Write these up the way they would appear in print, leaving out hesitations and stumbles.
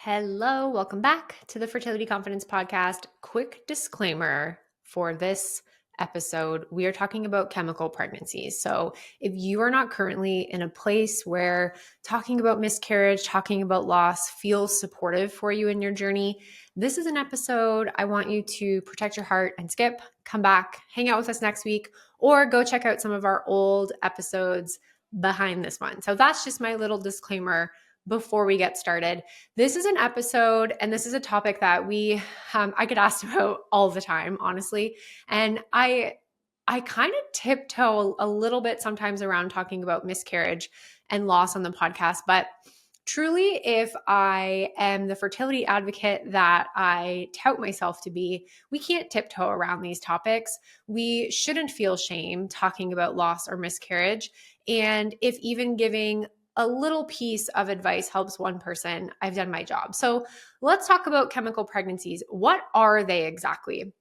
Hello, welcome back to the Fertility Confidence Podcast. Quick disclaimer for this episode, we are talking about chemical pregnancies. So, if you are not currently in a place where talking about miscarriage, talking about loss feels supportive for you in your journey, this is an episode I want you to protect your heart and skip, come back, hang out with us next week, or go check out some of our old episodes behind this one. So, that's just my little disclaimer before we get started. This is an episode and this is a topic that I get asked about all the time, honestly. And I kind of tiptoe a little bit sometimes around talking about miscarriage and loss on the podcast, but truly, if I am the fertility advocate that I tout myself to be, we can't tiptoe around these topics. We shouldn't feel shame talking about loss or miscarriage. And if even giving a little piece of advice helps one person, I've done my job. So let's talk about chemical pregnancies. What are they exactly?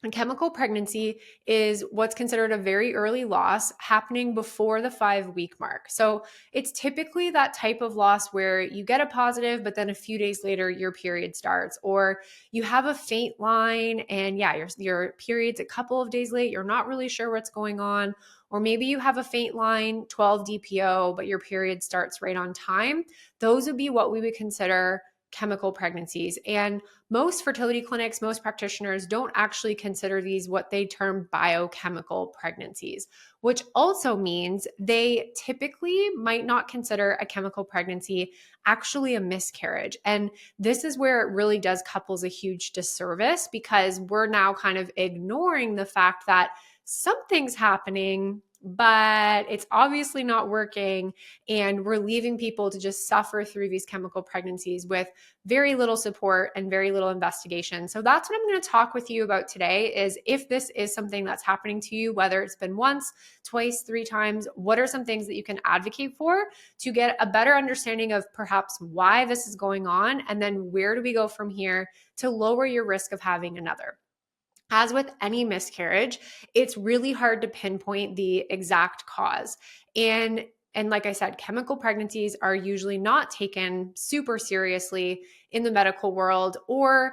A chemical pregnancy is what's considered a very early loss happening before the 5-week mark. So it's typically that type of loss where you get a positive, but then a few days later, your period starts, or you have a faint line and your period's a couple of days late. You're not really sure what's going on. Or maybe you have a faint line, 12 DPO, but your period starts right on time. Those would be what we would consider chemical pregnancies. And most fertility clinics, most practitioners don't actually consider these what they term biochemical pregnancies, which also means they typically might not consider a chemical pregnancy actually a miscarriage. And this is where it really does couples a huge disservice, because we're now kind of ignoring the fact that something's happening, but it's obviously not working. And we're leaving people to just suffer through these chemical pregnancies with very little support and very little investigation. So that's what I'm going to talk with you about today, is if this is something that's happening to you, whether it's been once, twice, 3 times, what are some things that you can advocate for to get a better understanding of perhaps why this is going on, and then where do we go from here to lower your risk of having another. As with any miscarriage, it's really hard to pinpoint the exact cause. And like I said, chemical pregnancies are usually not taken super seriously in the medical world, or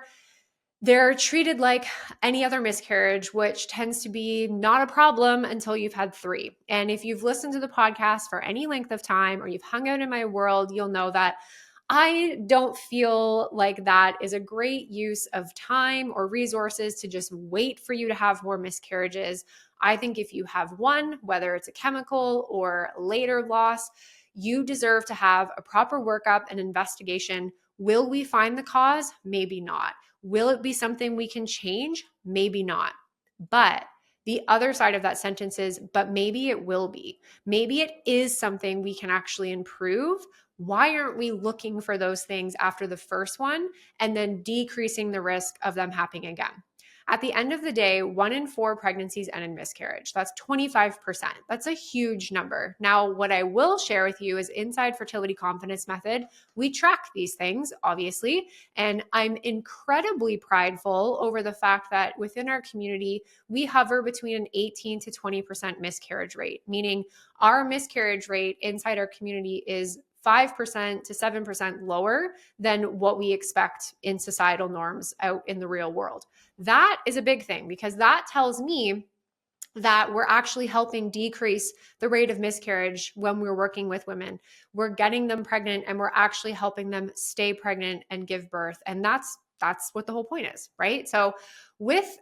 they're treated like any other miscarriage, which tends to be not a problem until you've had 3. And if you've listened to the podcast for any length of time, or you've hung out in my world, you'll know that I don't feel like that is a great use of time or resources to just wait for you to have more miscarriages. I think if you have one, whether it's a chemical or later loss, you deserve to have a proper workup and investigation. Will we find the cause? Maybe not. Will it be something we can change? Maybe not. But the other side of that sentence is, but maybe it will be. Maybe it is something we can actually improve. Why aren't we looking for those things after the first one and then decreasing the risk of them happening again? At the end of the day, 1 in 4 pregnancies end in miscarriage. That's 25%. That's a huge number. Now, what I will share with you is inside Fertility Confidence Method, we track these things, obviously, and I'm incredibly prideful over the fact that within our community, we hover between an 18 to 20% miscarriage rate, meaning our miscarriage rate inside our community is 5% to 7% lower than what we expect in societal norms out in the real world. That is a big thing, because that tells me that we're actually helping decrease the rate of miscarriage when we're working with women. We're getting them pregnant and we're actually helping them stay pregnant and give birth. And that's what the whole point is, right? So with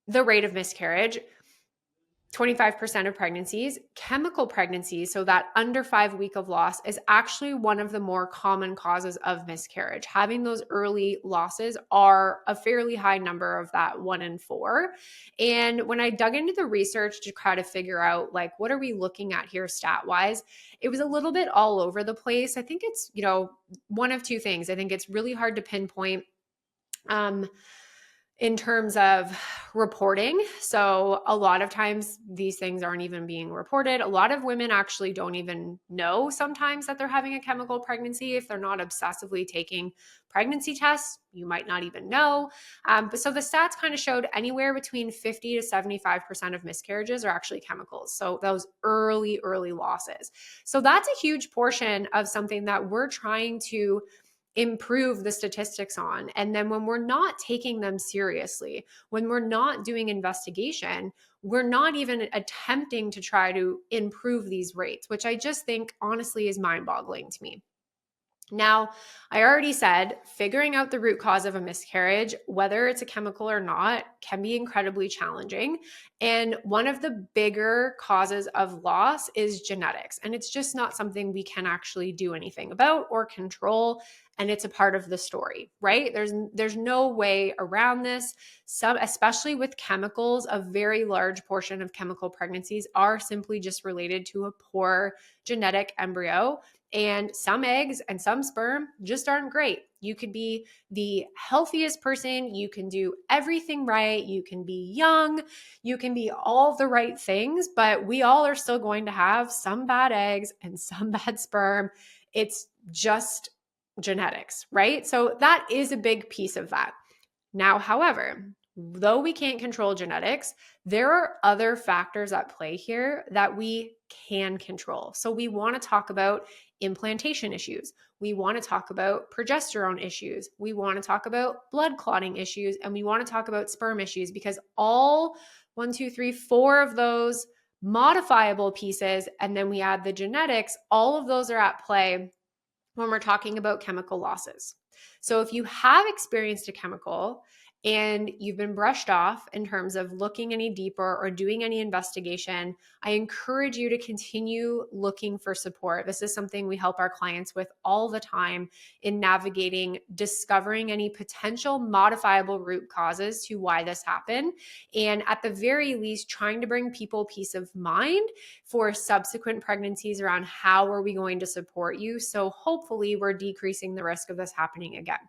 the rate of miscarriage, 25% of pregnancies, chemical pregnancies, so that under 5 week of loss, is actually one of the more common causes of miscarriage. Having those early losses are a fairly high number of that 1 in 4. And when I dug into the research to try to figure out, like, what are we looking at here stat wise, it was a little bit all over the place. I think it's, one of 2 things. I think it's really hard to pinpoint in terms of reporting. So a lot of times these things aren't even being reported. A lot of women actually don't even know sometimes that they're having a chemical pregnancy. If they're not obsessively taking pregnancy tests, you might not even know. But so the stats kind of showed anywhere between 50 to 75% of miscarriages are actually chemicals. So those early losses. So that's a huge portion of something that we're trying to improve the statistics on. And then when we're not taking them seriously, when we're not doing investigation, we're not even attempting to try to improve these rates, which I just think honestly is mind-boggling to me. Now, I already said figuring out the root cause of a miscarriage, whether it's a chemical or not, can be incredibly challenging. And one of the bigger causes of loss is genetics. And it's just not something we can actually do anything about or control. And it's a part of the story, right? There's no way around this. Especially with chemicals, a very large portion of chemical pregnancies are simply just related to a poor genetic embryo. And some eggs and some sperm just aren't great. You could be the healthiest person. You can do everything right. You can be young. You can be all the right things, but we all are still going to have some bad eggs and some bad sperm. It's just genetics, right? So that is a big piece of that. Now, however, though we can't control genetics, there are other factors at play here that we can control. So we want to talk about implantation issues. We want to talk about progesterone issues. We want to talk about blood clotting issues. And we want to talk about sperm issues, because all 4 of those modifiable pieces, and then we add the genetics, all of those are at play when we're talking about chemical losses. So if you have experienced a chemical and you've been brushed off in terms of looking any deeper or doing any investigation, I encourage you to continue looking for support. This is something we help our clients with all the time in navigating, discovering any potential modifiable root causes to why this happened. And at the very least, trying to bring people peace of mind for subsequent pregnancies around how are we going to support you. So hopefully we're decreasing the risk of this happening again.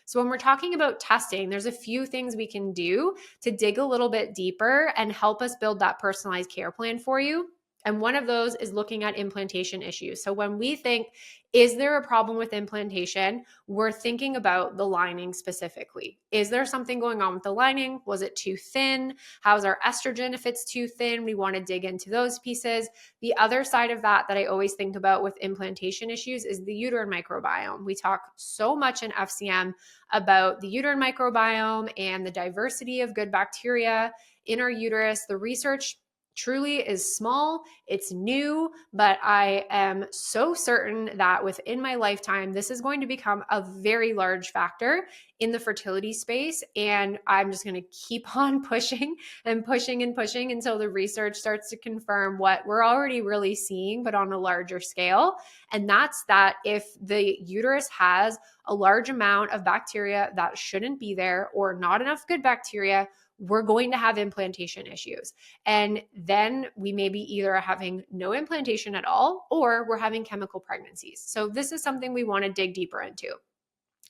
So when we're talking about testing, there's a few things we can do to dig a little bit deeper and help us build that personalized care plan for you. And one of those is looking at implantation issues. So when we think, is there a problem with implantation? We're thinking about the lining specifically. Is there something going on with the lining? Was it too thin? How's our estrogen if it's too thin? We want to dig into those pieces. The other side of that I always think about with implantation issues is the uterine microbiome. We talk so much in FCM about the uterine microbiome and the diversity of good bacteria in our uterus. The research truly is small, it's new, but I am so certain that within my lifetime, this is going to become a very large factor in the fertility space. And I'm just going to keep on pushing and pushing and pushing until the research starts to confirm what we're already really seeing, but on a larger scale. And that's that if the uterus has a large amount of bacteria that shouldn't be there or not enough good bacteria, we're going to have implantation issues. And then we may be either having no implantation at all, or we're having chemical pregnancies. So this is something we want to dig deeper into.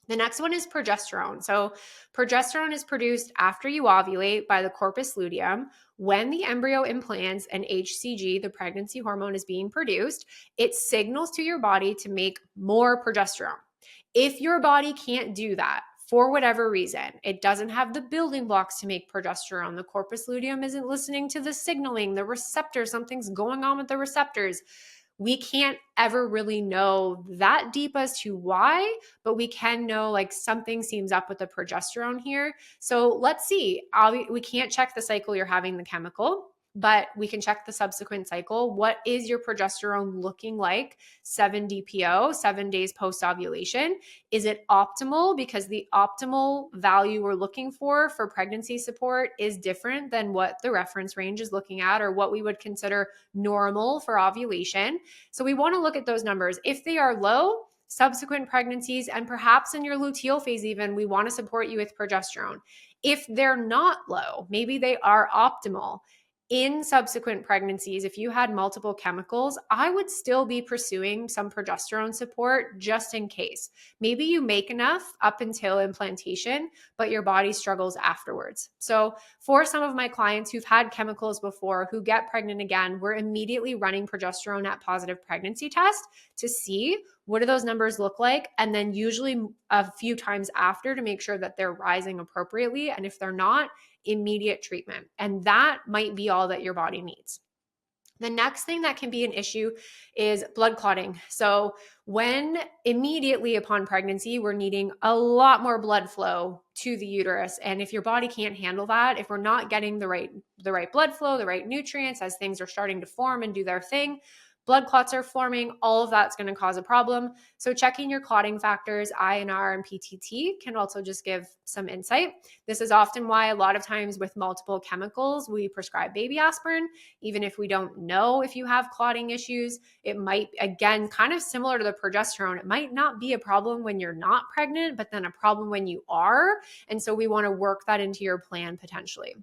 The next one is progesterone. So progesterone is produced after you ovulate by the corpus luteum. When the embryo implants and HCG, the pregnancy hormone, is being produced, it signals to your body to make more progesterone. If your body can't do that, for whatever reason, it doesn't have the building blocks to make progesterone, the corpus luteum isn't listening to the signaling, the receptors, something's going on with the receptors. We can't ever really know that deep as to why, but we can know like something seems up with the progesterone here. So let's see. We can't check the cycle you're having the chemical, but we can check the subsequent cycle. What is your progesterone looking like 7 DPO, 7 days post ovulation? Is it optimal? Because the optimal value we're looking for pregnancy support is different than what the reference range is looking at, or what we would consider normal for ovulation. So we want to look at those numbers. If they are low, subsequent pregnancies, and perhaps in your luteal phase even, we want to support you with progesterone. If they're not low, maybe they are optimal. In subsequent pregnancies, if you had multiple chemicals, I would still be pursuing some progesterone support just in case. Maybe you make enough up until implantation, but your body struggles afterwards. So for some of my clients who've had chemicals before, who get pregnant again, we're immediately running progesterone at positive pregnancy test to see what do those numbers look like, and then usually a few times after to make sure that they're rising appropriately. And if they're not, immediate treatment. And that might be all that your body needs. The next thing that can be an issue is blood clotting. So, when immediately upon pregnancy, we're needing a lot more blood flow to the uterus. And if your body can't handle that, if we're not getting the right blood flow, the right nutrients as things are starting to form and do their thing, blood clots are forming, all of that's going to cause a problem. So checking your clotting factors, INR and PTT, can also just give some insight. This is often why a lot of times with multiple chemicals, we prescribe baby aspirin. Even if we don't know if you have clotting issues, it might, again, kind of similar to the progesterone, it might not be a problem when you're not pregnant, but then a problem when you are. And so we want to work that into your plan potentially.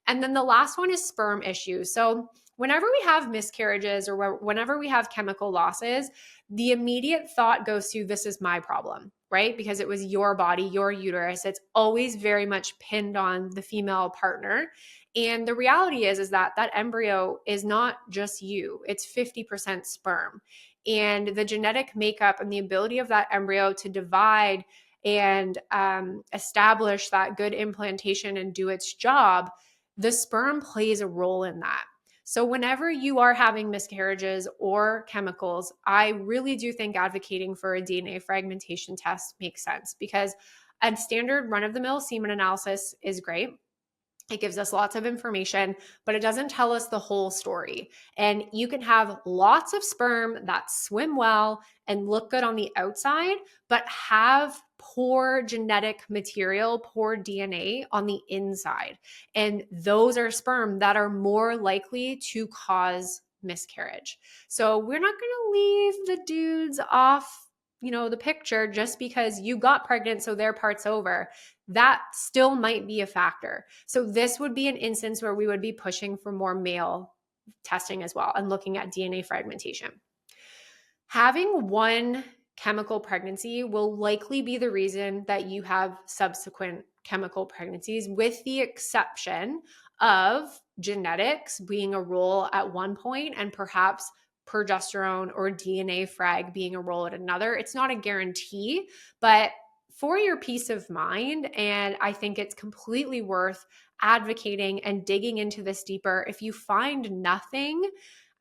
And then the last one is sperm issues. So whenever we have miscarriages or whenever we have chemical losses, the immediate thought goes to, this is my problem, right? Because it was your body, your uterus. It's always very much pinned on the female partner. And the reality is that that embryo is not just you, it's 50% sperm. And the genetic makeup and the ability of that embryo to divide and establish that good implantation and do its job, the sperm plays a role in that. So whenever you are having miscarriages or chemicals, I really do think advocating for a DNA fragmentation test makes sense, because a standard run-of-the-mill semen analysis is great. It gives us lots of information, but it doesn't tell us the whole story. And you can have lots of sperm that swim well and look good on the outside, but have poor genetic material, poor DNA on the inside. And those are sperm that are more likely to cause miscarriage. So we're not going to leave the dudes off the picture just because you got pregnant, so their part's over. That still might be a factor. So this would be an instance where we would be pushing for more male testing as well and looking at DNA fragmentation. Having one chemical pregnancy will likely be the reason that you have subsequent chemical pregnancies, with the exception of genetics being a role at one point and perhaps progesterone or DNA frag being a role at another. It's not a guarantee, but for your peace of mind, and I think it's completely worth advocating and digging into this deeper. If you find nothing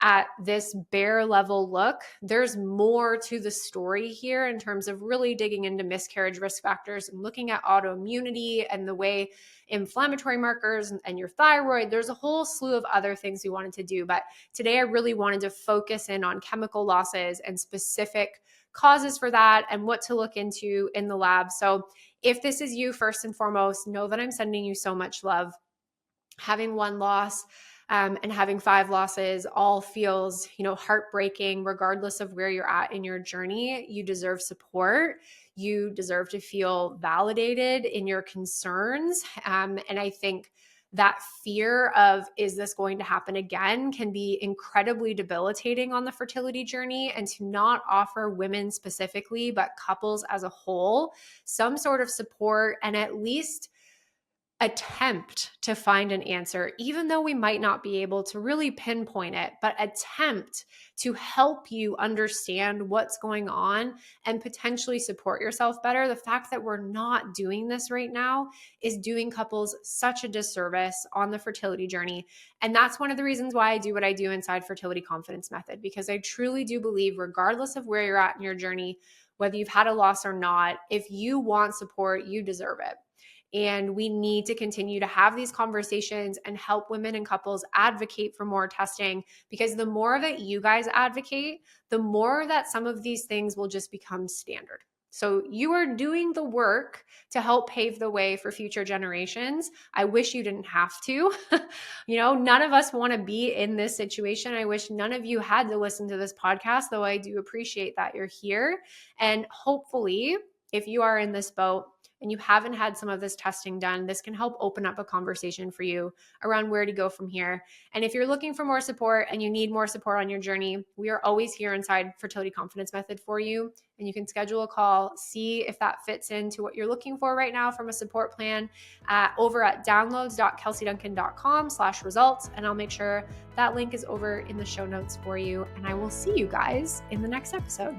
at this bare level look, there's more to the story here in terms of really digging into miscarriage risk factors and looking at autoimmunity and the way inflammatory markers and your thyroid. There's a whole slew of other things we wanted to do. But today I really wanted to focus in on chemical losses and specific causes for that and what to look into in the lab. So if this is you, first and foremost, know that I'm sending you so much love. Having one loss and having 5 losses all feels, heartbreaking, regardless of where you're at in your journey. You deserve support. You deserve to feel validated in your concerns. And I think that fear of, is this going to happen again, can be incredibly debilitating on the fertility journey, and to not offer women specifically, but couples as a whole, some sort of support and at least attempt to find an answer, even though we might not be able to really pinpoint it, but attempt to help you understand what's going on and potentially support yourself better. The fact that we're not doing this right now is doing couples such a disservice on the fertility journey. And that's one of the reasons why I do what I do inside Fertility Confidence Method, because I truly do believe, regardless of where you're at in your journey, whether you've had a loss or not, if you want support, you deserve it. And we need to continue to have these conversations and help women and couples advocate for more testing, because the more that you guys advocate, the more that some of these things will just become standard. So you are doing the work to help pave the way for future generations. I wish you didn't have to. None of us want to be in this situation. I wish none of you had to listen to this podcast, though I do appreciate that you're here. And hopefully, if you are in this boat and you haven't had some of this testing done, this can help open up a conversation for you around where to go from here. And if you're looking for more support and you need more support on your journey, we are always here inside Fertility Confidence Method for you. And you can schedule a call, see if that fits into what you're looking for right now from a support plan over at downloads.kelseyduncan.com/results. And I'll make sure that link is over in the show notes for you. And I will see you guys in the next episode.